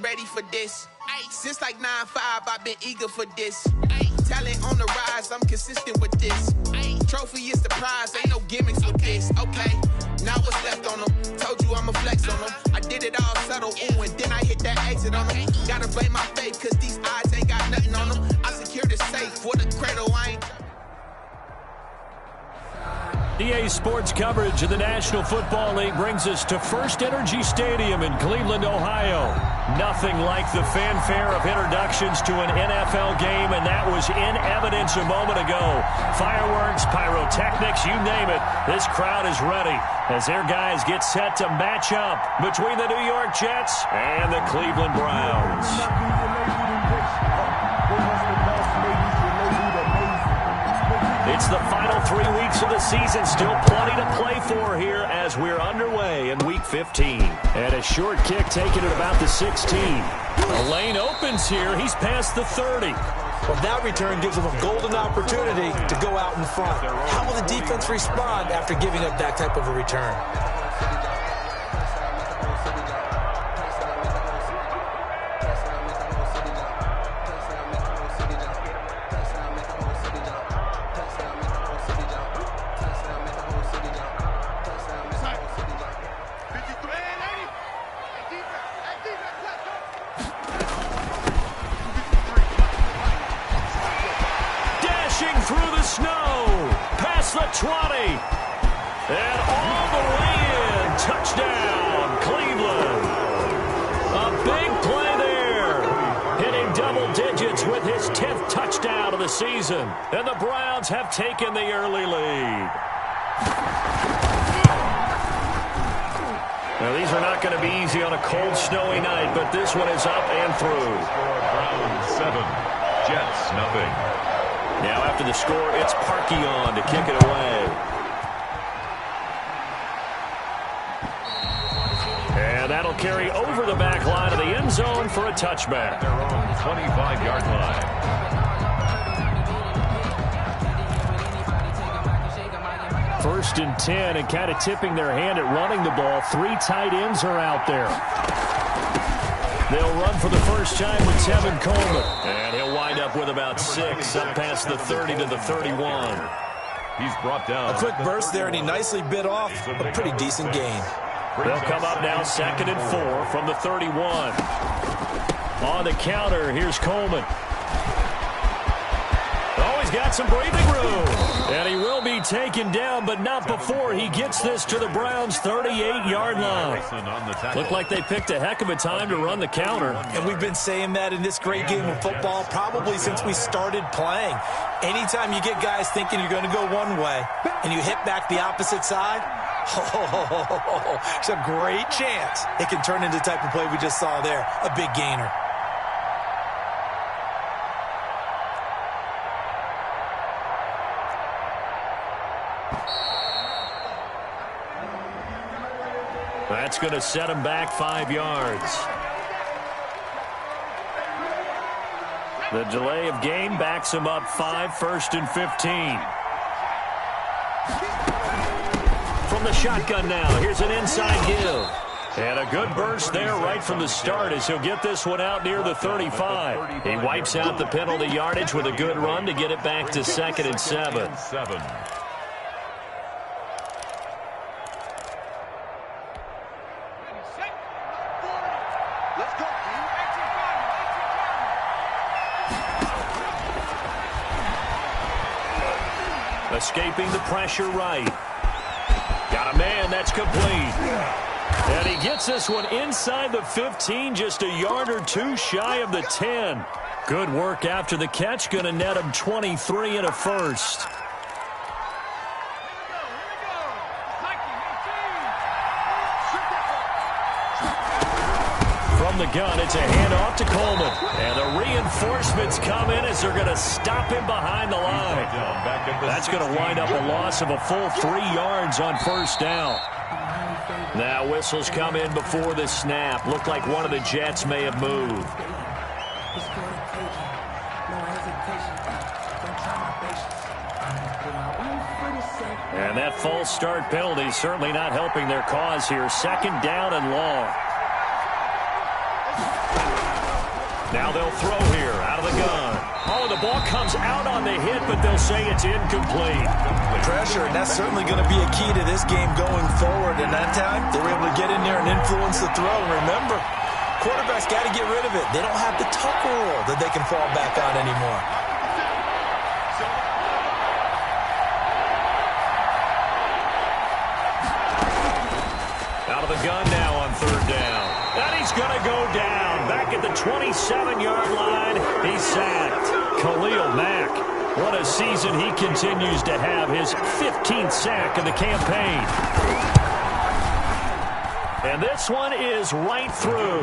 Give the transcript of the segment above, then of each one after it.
ready for this. Since like 9-5, I've been eager for this. Talent on the rise, I'm consistent with this. Trophy is the prize, ain't no gimmicks with this. Okay, now what's left on them? Told you I'ma flex on them. I did it all subtle, ooh, and then I hit that exit on them. Gotta blame my faith, cause these odds ain't got nothing on them. I secured the safe for the cradle, I ain't... EA Sports coverage of the National Football League brings us to First Energy Stadium in Cleveland, Ohio. Nothing like the fanfare of introductions to an NFL game, and that was in evidence a moment ago. Fireworks, pyrotechnics, you name it. This crowd is ready as their guys get set to match up between the New York Jets and the Cleveland Browns. It's the final 3 weeks of the season. Still plenty to play for here as we're underway in Week 15. And a short kick taken at about the 16. The lane opens here. He's past the 30. Well, that return gives them a golden opportunity to go out in front. How will the defense respond after giving up that type of a return? Through the snow, past the 20, and all the way in. Touchdown, Cleveland. A big play there. Hitting double digits with his 10th touchdown of the season. And the Browns have taken the early lead. Now, these are not going to be easy on a cold, snowy night, but this one is up and through. Browns 7, Jets nothing. Now after the score, it's Parkey on to kick it away. And that'll carry over the back line of the end zone for a touchback. Their own 25-yard line. First and 10, and kind of tipping their hand at running the ball. 3 tight ends are out there. They'll run for the first time with Tevin Coleman. And he'll wind up with about 6, up past the 30 to the 31. He's brought down. A quick burst there, and he nicely bit off a pretty decent gain. They'll come up now 2nd and 4 from the 31. On the counter, here's Coleman. Oh, he's got some breathing room. And he will be taken down, but not before he gets this to the Browns' 38-yard line. Looked like they picked a heck of a time to run the counter. And we've been saying that in this great game of football probably since we started playing. Anytime you get guys thinking you're going to go one way and you hit back the opposite side, it's a great chance it can turn into the type of play we just saw there, a big gainer. That's going to set him back 5 yards. The delay of game backs him up 5, 1st and 15. From the shotgun now, here's an inside give. And a good burst there right from the start as he'll get this one out near the 35. He wipes out the penalty yardage with a good run to get it back to 2nd and 7. Escaping the pressure right. Got a man, that's complete. And he gets this one inside the 15, just a yard or 2 shy of the 10. Good work after the catch, going to net him 23 and a first. From the gun, it's a handoff to Coleman. And the reinforcements come in as they're going to stop him behind the line. That's going to wind up a loss of a full 3 yards on 1st down. Now whistles come in before the snap. Looked like one of the Jets may have moved. And that false start penalty certainly not helping their cause here. 2nd down and long. Now they'll throw here out of the gun. Oh, the ball comes out on the hit, but they'll say it's incomplete. Pressure, and that's certainly going to be a key to this game going forward. And that time, they were able to get in there and influence the throw. Remember, quarterbacks got to get rid of it. They don't have the tuck rule that they can fall back on anymore. Out of the gun now on third down. And he's going to go down. Back at the 27-yard line, he's sacked. Khalil Mack. What a season he continues to have. His 15th sack of the campaign. And this one is right through.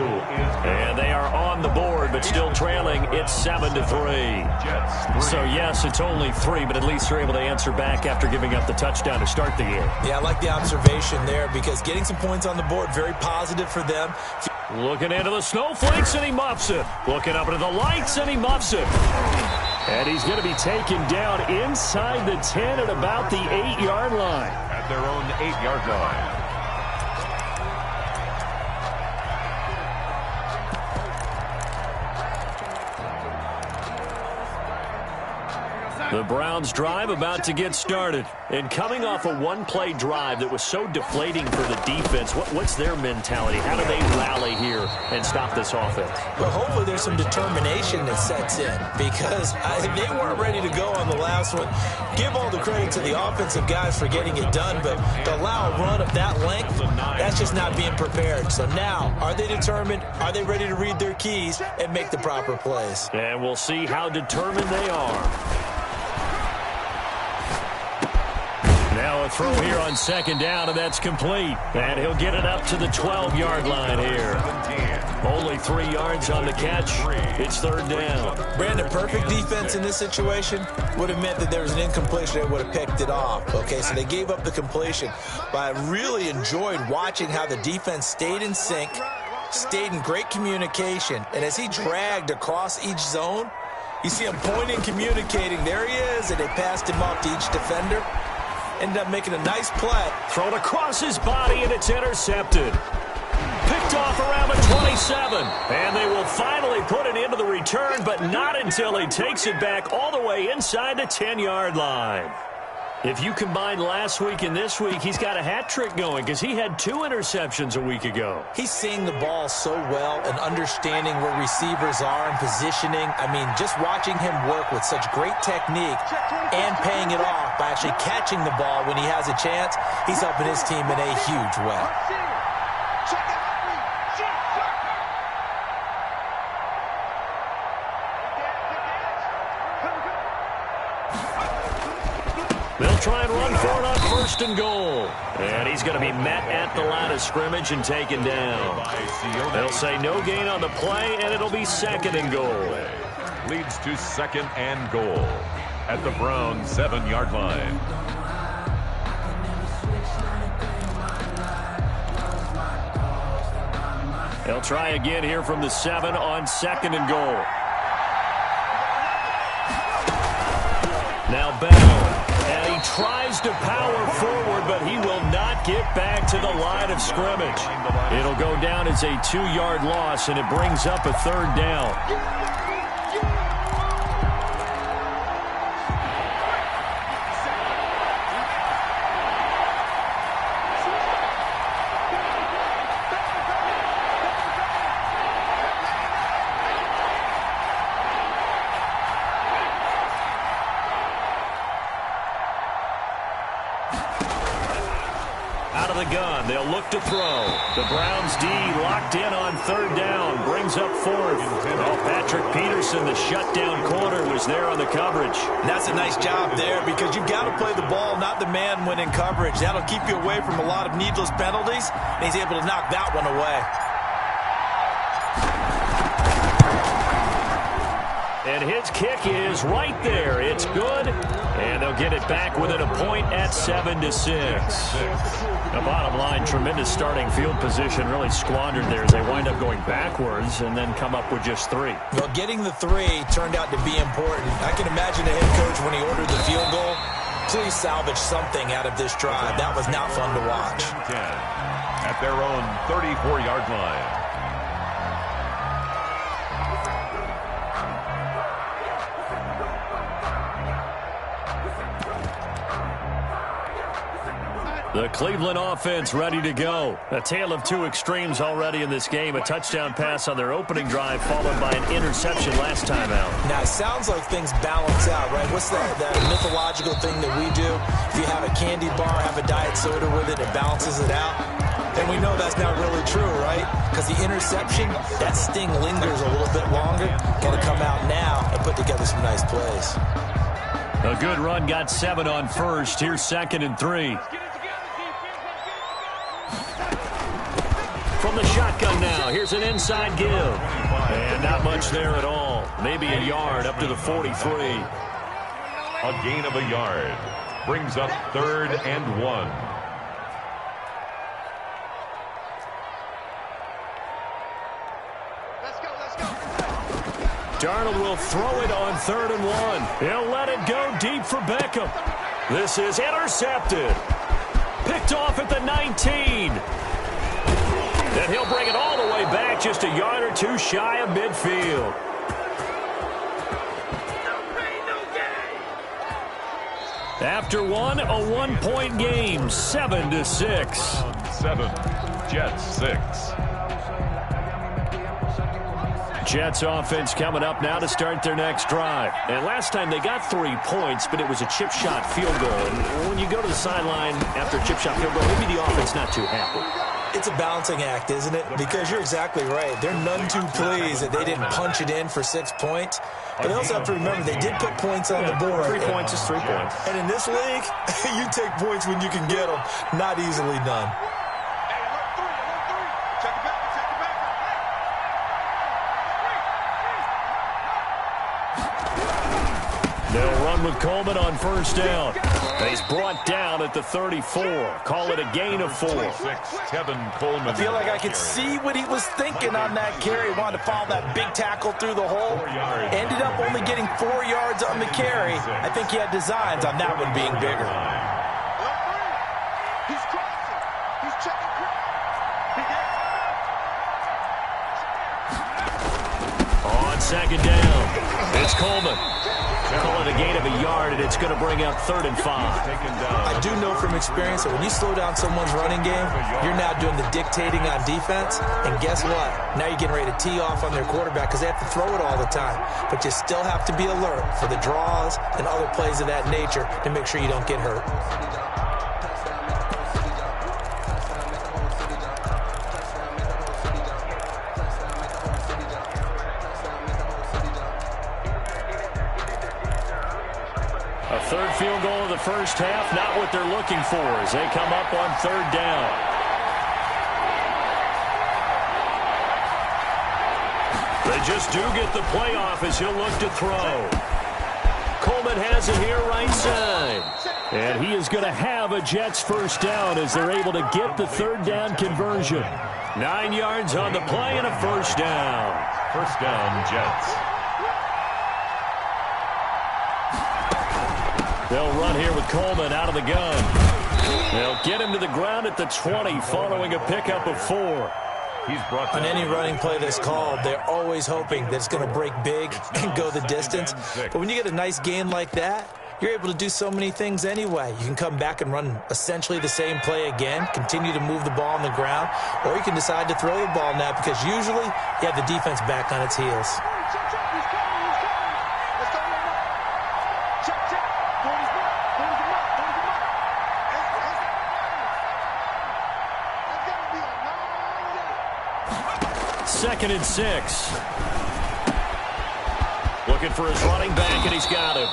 And they are on the board, but still trailing. It's 7-3. So, yes, it's only 3, but at least they're able to answer back after giving up the touchdown to start the game. Yeah, I like the observation there because getting some points on the board, very positive for them. Looking into the snowflakes, and he muffs it. Looking up into the lights, and he muffs it. And he's going to be taken down inside the 10 at about the 8-yard line. At their own 8-yard line. The Browns drive about to get started. And coming off a one-play drive that was so deflating for the defense, what's their mentality? How do they rally here and stop this offense? Well, hopefully there's some determination that sets in because they weren't ready to go on the last one. Give all the credit to the offensive guys for getting it done, but to allow a run of that length, that's just not being prepared. So now, are they determined? Are they ready to read their keys and make the proper plays? And we'll see how determined they are. Now a throw here on second down, and that's complete. And he'll get it up to the 12-yard line here. Only 3 yards on the catch. It's third down. Brandon, perfect defense in this situation would have meant that there was an incompletion that would have picked it off. Okay, so they gave up the completion. But I really enjoyed watching how the defense stayed in sync, stayed in great communication. And as he dragged across each zone, you see him pointing, communicating. There he is, and they passed him off to each defender. Ended up making a nice play. Thrown across his body, and it's intercepted. Picked off around the 27. And they will finally put it into the return, but not until he takes it back all the way inside the 10-yard line. If you combine last week and this week, he's got a hat trick going because he had 2 interceptions a week ago. He's seeing the ball so well and understanding where receivers are and positioning. I mean, just watching him work with such great technique and paying it off by actually catching the ball when he has a chance, he's helping his team in a huge way. They'll try and run for it on first and goal. And he's going to be met at the line of scrimmage and taken down. They'll say no gain on the play, and it'll be second and goal. Leads to second and goal at the Browns' 7-yard line. They'll try again here from the 7 on second and goal. Now Bell. And he tries to power forward, but he will not get back to the line of scrimmage. It'll go down as a 2-yard loss, and it brings up a third down. Gun. They'll look to throw. The Browns D locked in on third down. Brings up fourth. Well, Patrick Peterson, the shutdown corner, was there on the coverage. And that's a nice job there because you've got to play the ball, not the man when in coverage. That'll keep you away from a lot of needless penalties, and he's able to knock that one away. And his kick is right there. It's good. And they'll get it back within a point at 7-6. The bottom line, tremendous starting field position, really squandered there as they wind up going backwards and then come up with just 3. Well, getting the 3 turned out to be important. I can imagine the head coach when he ordered the field goal. Please salvage something out of this drive. That was not fun to watch. At their own 34-yard line. The Cleveland offense ready to go. A tale of two extremes already in this game. A touchdown pass on their opening drive followed by an interception last time out. Now, it sounds like things balance out, right? What's that mythological thing that we do? If you have a candy bar, have a diet soda with it, it balances it out. And we know that's not really true, right? Because the interception, that sting lingers a little bit longer. Got to come out now and put together some nice plays. A good run got 7 on first. Here's 2nd and 3. From the shotgun now, here's an inside give. And not much there at all. Maybe a yard up to the 43. A gain of a yard brings up 3rd and 1. Darnold will throw it on 3rd and 1. He'll let it go deep for Beckham. This is intercepted. Picked off at the 19. And he'll bring it all the way back, just a yard or two shy of midfield. After one, a 1-point game, 7-6. 7, Jets 6. Jets offense coming up now to start their next drive. And last time they got 3 points, but it was a chip shot field goal. And when you go to the sideline after a chip shot field goal, maybe the offense not too happy. It's a balancing act, isn't it? Because you're exactly right. They're none too pleased that they didn't punch it in for 6 points. But they also have to remember they did put points on the board. 3 points is 3 points. And in this league, you take points when you can get them. Not easily done. They'll run with Coleman on 1st down. He's brought down at the 34. Call it a gain of 4. Tevin Coleman. I feel like I could see what he was thinking on that carry. Wanted to follow that big tackle through the hole. Ended up only getting 4 yards on the carry. I think he had designs on that one being bigger. He's crossing. He's checking. On 2nd down, it's Coleman. Call it a gain of a yard, and it's going to bring up 3rd and 5. I do know from experience that when you slow down someone's running game, you're now doing the dictating on defense. And guess what? Now you're getting ready to tee off on their quarterback because they have to throw it all the time. But you still have to be alert for the draws and other plays of that nature to make sure you don't get hurt. A 3rd field goal of the first half, not what they're looking for as they come up on 3rd down. They just do get the playoff as he'll look to throw. Coleman has it here right side. And he is going to have a Jets 1st down as they're able to get the 3rd down conversion. 9 yards on the play and a 1st down. 1st down, Jets. They'll run here with Coleman out of the gun. They'll get him to the ground at the 20 following a pickup of 4. He's brought On any running play that's called, they're always hoping that it's going to break big and go the distance. But when you get a nice gain like that, you're able to do so many things anyway. You can come back and run essentially the same play again, continue to move the ball on the ground, or you can decide to throw the ball now because usually you have the defense back on its heels. Second and 6. Looking for his running back, and he's got him.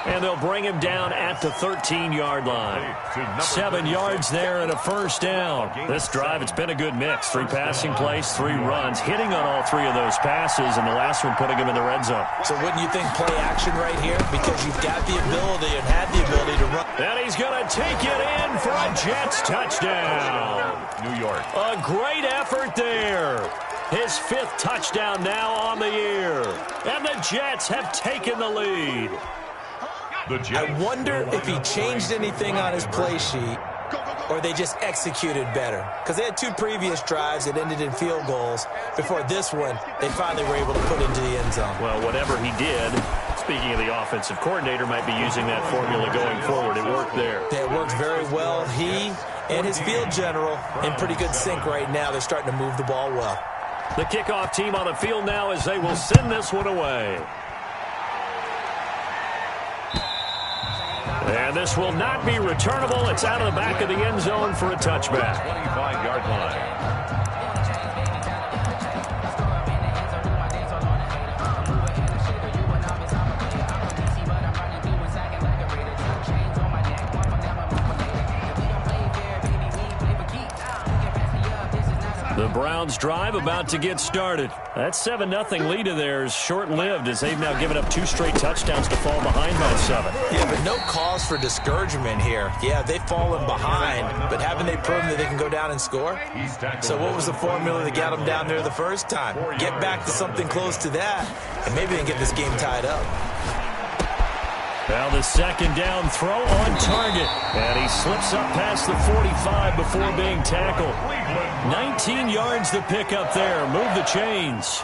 And they'll bring him down at the 13-yard line. 7 yards there and a 1st down. This drive, it's been a good mix. 3 passing plays, 3 runs, hitting on all 3 of those passes, and the last one putting him in the red zone. So wouldn't you think play action right here? Because you've got the ability and had the ability to run. And he's going to take it in for a Jets touchdown. New York. A great effort there. His 5th touchdown now on the year. And the Jets have taken the lead. I wonder if he changed anything on his play sheet or they just executed better. Because they had 2 previous drives that ended in field goals. Before this one, they finally were able to put into the end zone. Well, whatever he did, speaking of the offensive coordinator, might be using that formula going forward. It worked there. It worked very well. He And his field general in pretty good sync right now. They're starting to move the ball well. The kickoff team on the field now as they will send this one away. And this will not be returnable. It's out of the back of the end zone for a touchback. 25-yard line. The Browns drive about to get started. That 7-0 lead of theirs short-lived as they've now given up 2 straight touchdowns to fall behind by 7. Yeah, but no cause for discouragement here. Yeah, they've fallen behind, but haven't they proven that they can go down and score? So what was the formula that got them down there the first time? Get back to something close to that, and maybe they can get this game tied up. Now the second down throw on target. And he slips up past the 45 before being tackled. 19 yards to pick up there. Move the chains.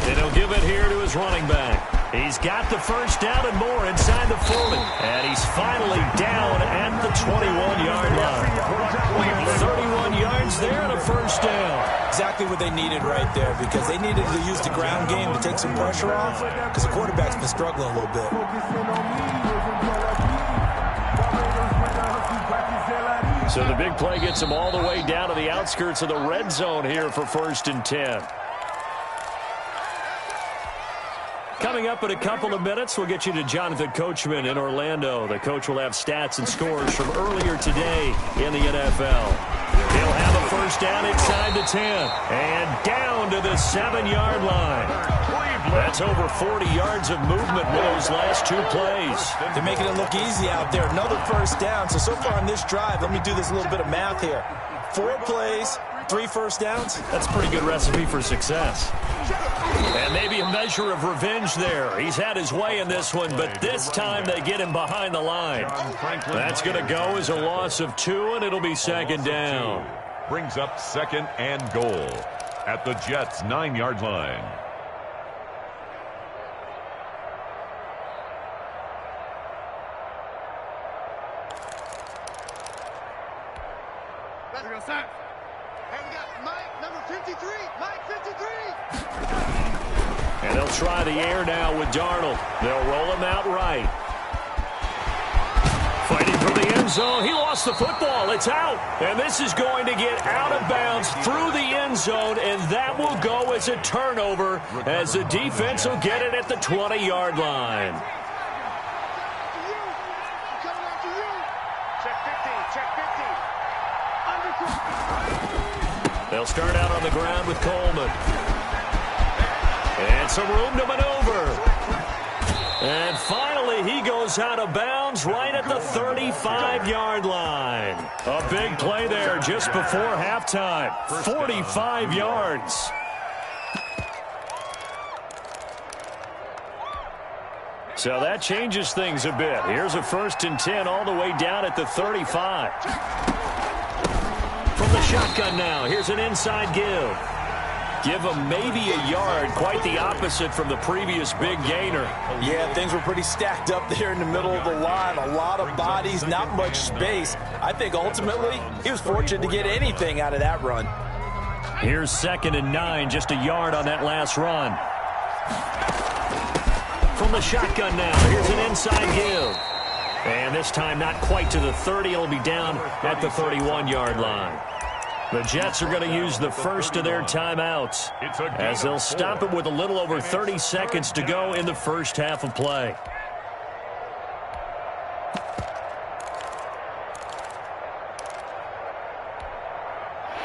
And he'll give it here to his running back. He's got the first down and more inside the 40. And he's finally down at the 21-yard line. 31 yards there and a first down. Exactly what they needed right there, because they needed to use the ground game to take some pressure off, because the quarterback's been struggling a little bit. So the big play gets him all the way down to the outskirts of the red zone here for 1st and 10. Coming up in a couple of minutes, we'll get you to Jonathan Coachman in Orlando. The coach will have stats and scores from earlier today in the NFL. He'll have a first down inside the 10 and down to the 7-yard line. That's over 40 yards of movement with those last 2 plays. They're making it look easy out there. Another first down. So far on this drive, let me do this little bit of math here. 4 plays, 3 first downs. That's a pretty good recipe for success. And maybe a measure of revenge there. He's had his way in this one, but this time they get him behind the line. That's going to go as a loss of 2, and it'll be second down. Brings up 2nd and goal at the Jets' 9-yard line. And they'll try the air now with Darnold. They'll roll him out right. Fighting for the end zone. He lost the football. It's out. And this is going to get out of bounds through the end zone, and that will go as a turnover as the defense will get it at the 20-yard line. They'll start out on the ground with Coleman. And some room to maneuver. And finally, he goes out of bounds right at the 35-yard line. A big play there just before halftime. 45 yards. So that changes things a bit. Here's a 1st and 10 all the way down at the 35. From the shotgun now, here's an inside give. Give him maybe a yard, quite the opposite from the previous big gainer. Yeah, things were pretty stacked up there in the middle of the line. A lot of bodies, not much space. I think ultimately he was fortunate to get anything out of that run. Here's 2nd and 9, just a yard on that last run. From the shotgun now, here's an inside give. And this time not quite to the 30. It'll be down at the 31-yard line. The Jets are going to use the first of their timeouts as they'll stop it with a little over 30 seconds to go in the first half of play.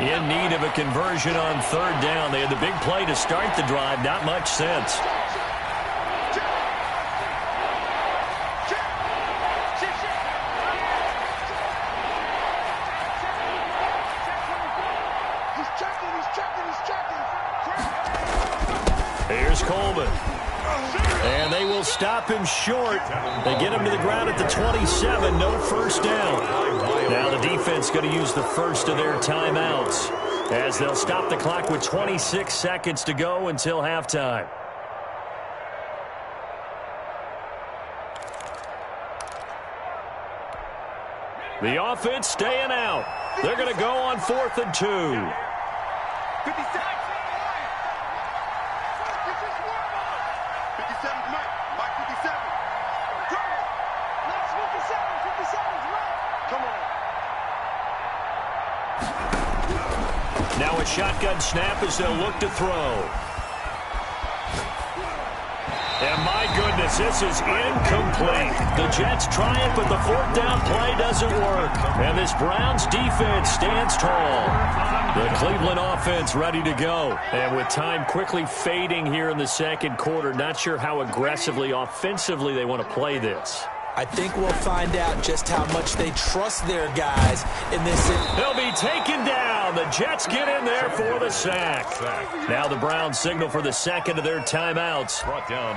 In need of a conversion on 3rd down. They had the big play to start the drive. Not much sense. Here's Coleman. And they will stop him short. They get him to the ground at the 27. No first down. Now the defense going to use the first of their timeouts as they'll stop the clock with 26 seconds to go until halftime. The offense staying out. They're going to go on 4th and 2. 57. Mike 57. Let's 57's right. Come on. Now a shotgun snap as they'll look to throw. And my goodness, this is incomplete. The Jets try it, but the 4th down play doesn't work. And this Browns defense stands tall. The Cleveland offense ready to go. And with time quickly fading here in the second quarter, not sure how aggressively, offensively they want to play this. I think we'll find out just how much they trust their guys in this. They'll be taken down. The Jets get in there for the sack. Now the Browns signal for the second of their timeouts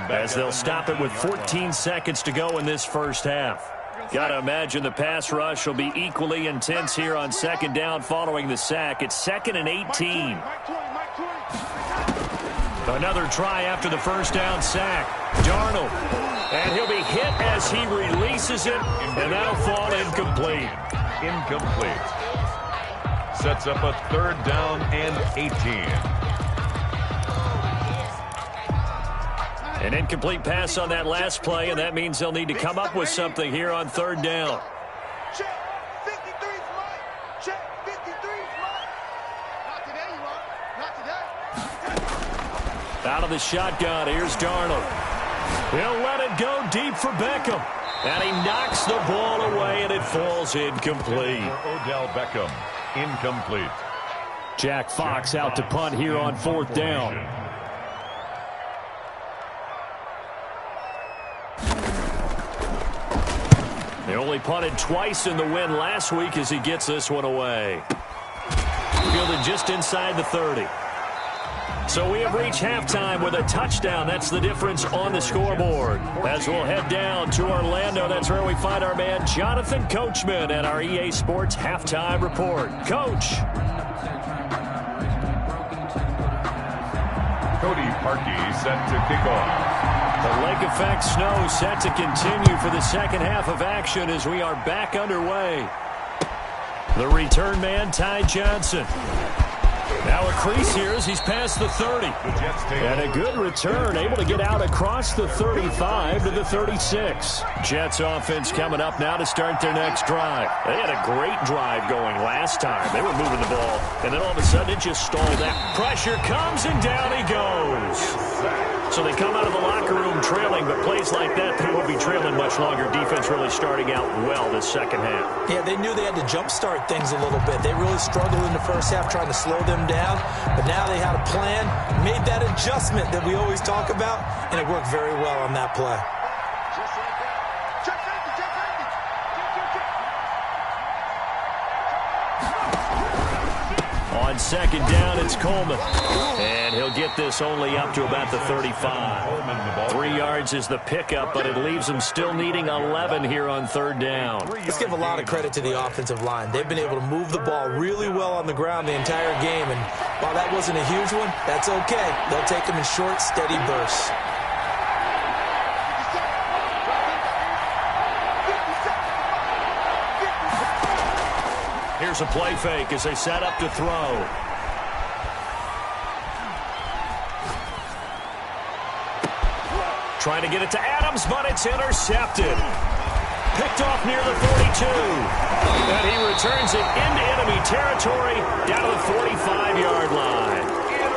as they'll stop it with 14 seconds to go in this first half. Got to imagine the pass rush will be equally intense here on second down following the sack. It's 2nd and 18. Another try after the first down sack. Darnold. And he'll be hit as he releases it, and that'll fall incomplete. Incomplete. Sets up a 3rd down and 18. An incomplete pass on that last play, and that means they'll need to come up with something here on 3rd down. Check. 53's mine. Check. 53's mine. Not today, you are. Not today. Out of the shotgun, here's Darnold. He'll let it go deep for Beckham. And he knocks the ball away, and it falls incomplete. Odell Beckham, incomplete. Jack Fox out to punt here on 4th down. They only punted twice in the win last week as he gets this one away. Fielded just inside the 30. So we have reached halftime with a touchdown. That's the difference on the scoreboard. As we'll head down to Orlando, that's where we find our man Jonathan Coachman at our EA Sports Halftime Report. Coach. Cody Parkey set to kick off. The lake effect snow set to continue for the second half of action as we are back underway. The return man, Ty Johnson. Now a crease here as he's past the 30. And a good return, able to get out across the 35 to the 36. Jets offense coming up now to start their next drive. They had a great drive going last time. They were moving the ball, and then all of a sudden it just stalled out. Pressure comes, and down he goes. So they come out of the locker room trailing, but plays like that, they won't be trailing much longer. Defense really starting out well this second half. Yeah, they knew they had to jumpstart things a little bit. They really struggled in the first half trying to slow them down, but now they had a plan, made that adjustment that we always talk about, and it worked very well on that play. Just like that. Check safety. Check safety. On second down, it's Coleman. And he'll get this only up to about the 35. 3 yards is the pickup, but it leaves them still needing 11 here on 3rd down. Let's give a lot of credit to the offensive line. They've been able to move the ball really well on the ground the entire game, and while that wasn't a huge one, that's okay. They'll take them in short, steady bursts. Here's a play fake as they set up to throw. Trying to get it to Adams, but it's intercepted. Picked off near the 42. And he returns it into enemy territory down to the 45-yard line.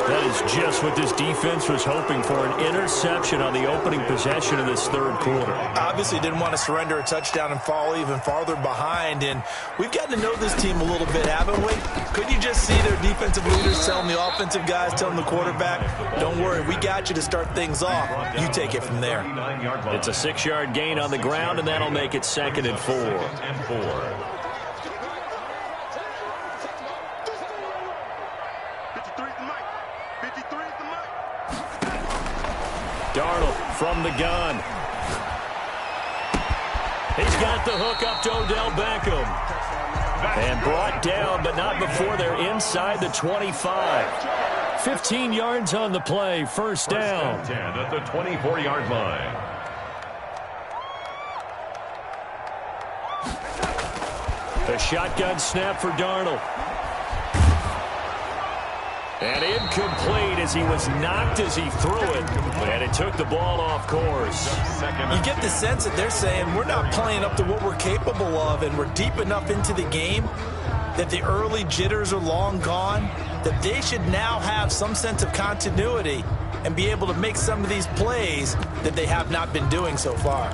That is just what this defense was hoping for, an interception on the opening possession of this 3rd quarter. Obviously didn't want to surrender a touchdown and fall even farther behind, and we've gotten to know this team a little bit, haven't we? Couldn't you just see their defensive leaders telling the offensive guys, telling the quarterback, don't worry, we got you to start things off. You take it from there. It's a 6-yard gain on the ground, and that'll make it 2nd and 4. Darnold from the gun. He's got the hook up to Odell Beckham. And brought down, but not before they're inside the 25. 15 yards on the play, first down. 10 at the 24-yard line. A shotgun snap for Darnold. And incomplete as he was knocked as he threw it. And it took the ball off course. You get the sense that they're saying we're not playing up to what we're capable of, and we're deep enough into the game that the early jitters are long gone, that they should now have some sense of continuity and be able to make some of these plays that they have not been doing so far.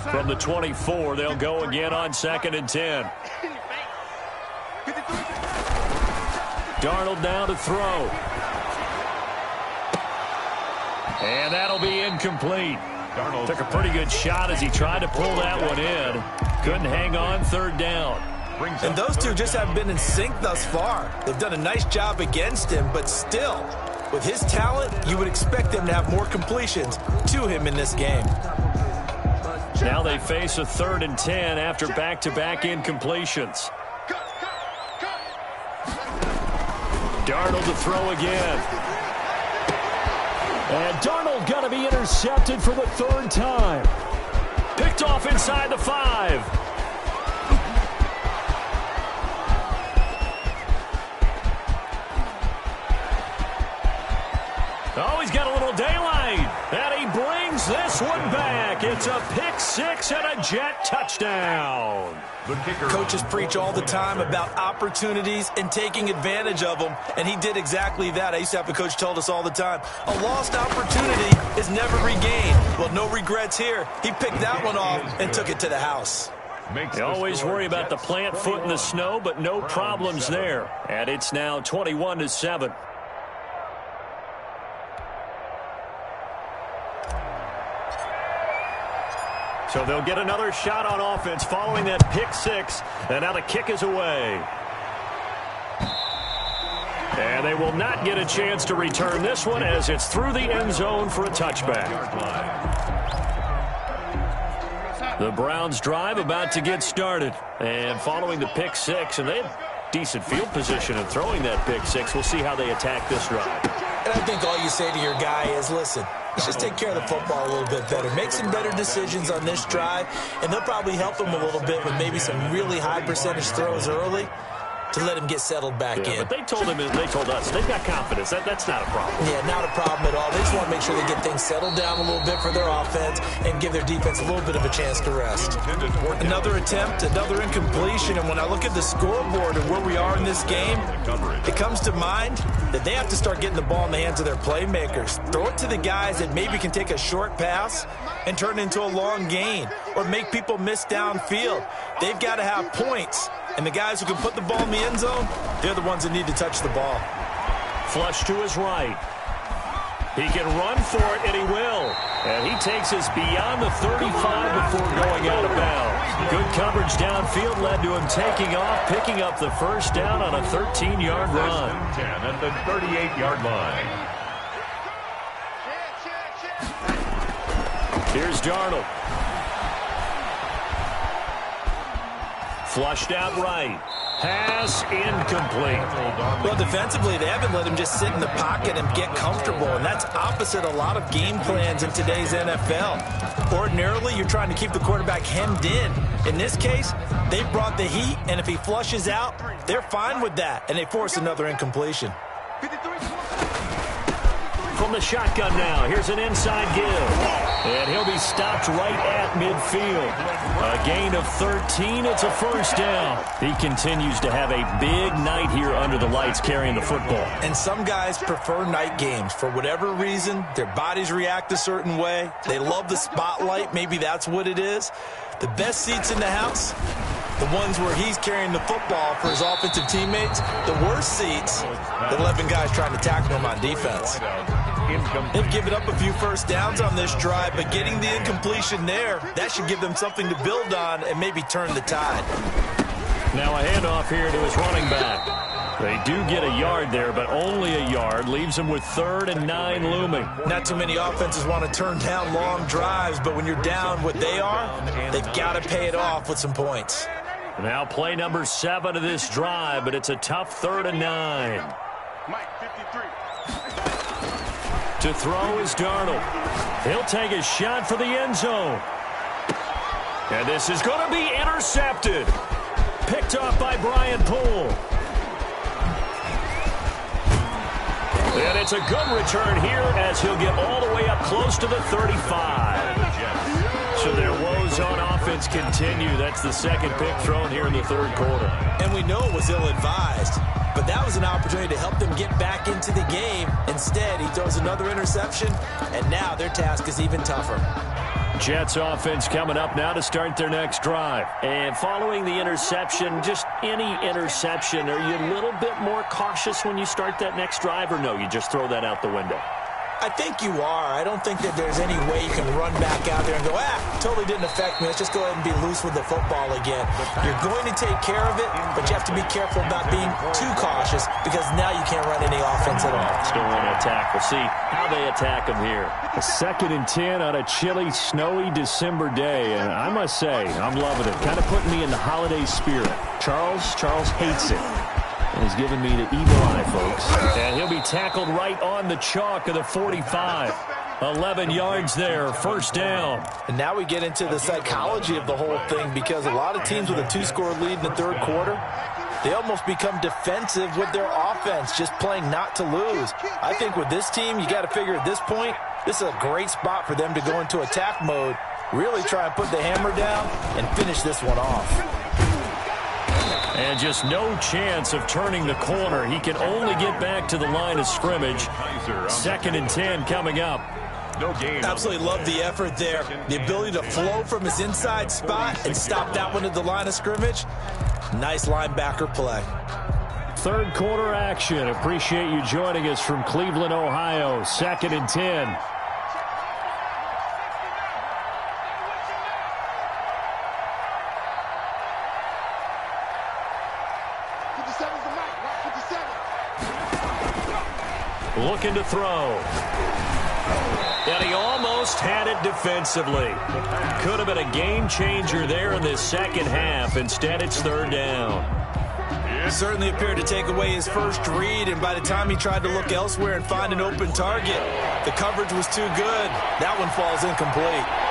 From the 24, they'll go again on 2nd and 10. Darnold now to throw. And that'll be incomplete. Darnold took a pretty good shot as he tried to pull that one in. Couldn't hang on 3rd down. And those two just haven't been in sync thus far. They've done a nice job against him, but still, with his talent, you would expect them to have more completions to him in this game. Now they face a 3rd and 10 after back-to-back incompletions. Darnold to throw again. And Darnold going to be intercepted for the 3rd time. Picked off inside the 5. Oh, he's got a little daylight. And he brings this one back. It's a pick 6 and a Jet touchdown. Coaches preach all the time about opportunities and taking advantage of them, and he did exactly that. I used to have a coach told us all the time, a lost opportunity is never regained. Well, no regrets here. He picked that one off and took it to the house. They always worry about the plant foot in the snow, but no problems there. And it's now 21-7. So they'll get another shot on offense following that pick 6. And now the kick is away. And they will not get a chance to return this one as it's through the end zone for a touchback. The Browns drive about to get started. And following the pick 6, and they have decent field position in throwing that pick 6. We'll see how they attack this drive. And I think all you say to your guy is, listen, let's just take care of the football a little bit better. Make some better decisions on this drive, and they'll probably help him a little bit with maybe some really high percentage throws early to let him get settled back in. But they told us, they've got confidence. That's not a problem. Yeah, not a problem at all. They just want to make sure they get things settled down a little bit for their offense and give their defense a little bit of a chance to rest. Another attempt, another incompletion, and when I look at the scoreboard and where we are in this game, it comes to mind that they have to start getting the ball in the hands of their playmakers. Throw it to the guys that maybe can take a short pass and turn it into a long gain or make people miss downfield. They've got to have points. And the guys who can put the ball in the end zone, they're the ones that need to touch the ball. Flush to his right. He can run for it, and he will. And he takes us beyond the 35 before going out of bounds. Good coverage downfield led to him taking off, picking up the first down on a 13-yard run. 10 at the 38-yard line. Here's Darnold. Flushed out right. Pass incomplete. Well, defensively, they haven't let him just sit in the pocket and get comfortable, and that's opposite a lot of game plans in today's NFL. Ordinarily, you're trying to keep the quarterback hemmed in. In this case, they brought the heat, and if he flushes out, they're fine with that, and they force another incompletion. From the shotgun now, here's an inside give. And he'll be stopped right at midfield. A gain of 13, it's a first down. He continues to have a big night here under the lights carrying the football. And some guys prefer night games. For whatever reason, their bodies react a certain way. They love the spotlight. Maybe that's what it is. The best seats in the house, the ones where he's carrying the football for his offensive teammates. The worst seats, the 11 guys trying to tackle him on defense. They've given up a few first downs on this drive, but getting the incompletion there, that should give them something to build on and maybe turn the tide. Now a handoff here to his running back. They do get a yard there, but only a yard. Leaves them with 3rd and 9 looming. Not too many offenses want to turn down long drives, but when you're down what they are, they've got to pay it off with some points. Now play number 7 of this drive, but it's a tough 3rd and 9. Mike, 53. To throw is Darnold. He'll take a shot for the end zone. And this is going to be intercepted. Picked off by Brian Poole. And it's a good return here as he'll get all the way up close to the 35. So their woes on offense continue. That's the second pick thrown here in the third quarter. And we know it was ill-advised, but that was an opportunity to help them get back into the game. Instead, he throws another interception, and now their task is even tougher. Jets offense coming up now to start their next drive. And following the interception, just any interception, are you a little bit more cautious when you start that next drive, or no, you just throw that out the window? I think you are. I don't think that there's any way you can run back out there and go, totally didn't affect me. Let's just go ahead and be loose with the football again. You're going to take care of it, but you have to be careful about being too cautious because now you can't run any offense at all. Still want to attack. We'll see how they attack them here. A 2nd and 10 on a chilly, snowy December day, and I must say, I'm loving it. Kind of putting me in the holiday spirit. Charles hates it. And he's giving me the evil eye, folks. And he'll be tackled right on the chalk of the 45. 11 yards there, first down. And now we get into the psychology of the whole thing because a lot of teams with a 2-score lead in the third quarter, they almost become defensive with their offense, just playing not to lose. I think with this team, you got to figure at this point, this is a great spot for them to go into attack mode, really try and put the hammer down and finish this one off. And just no chance of turning the corner. He can only get back to the line of scrimmage. 2nd and 10 coming up. Absolutely love the effort there. The ability to flow from his inside spot and stop that one at the line of scrimmage. Nice linebacker play. Third quarter action. Appreciate you joining us from Cleveland, Ohio. 2nd and 10. Looking to throw. And he almost had it defensively. Could have been a game changer there in this second half. Instead, it's third down. Certainly appeared to take away his first read, and by the time he tried to look elsewhere and find an open target, the coverage was too good. That one falls incomplete.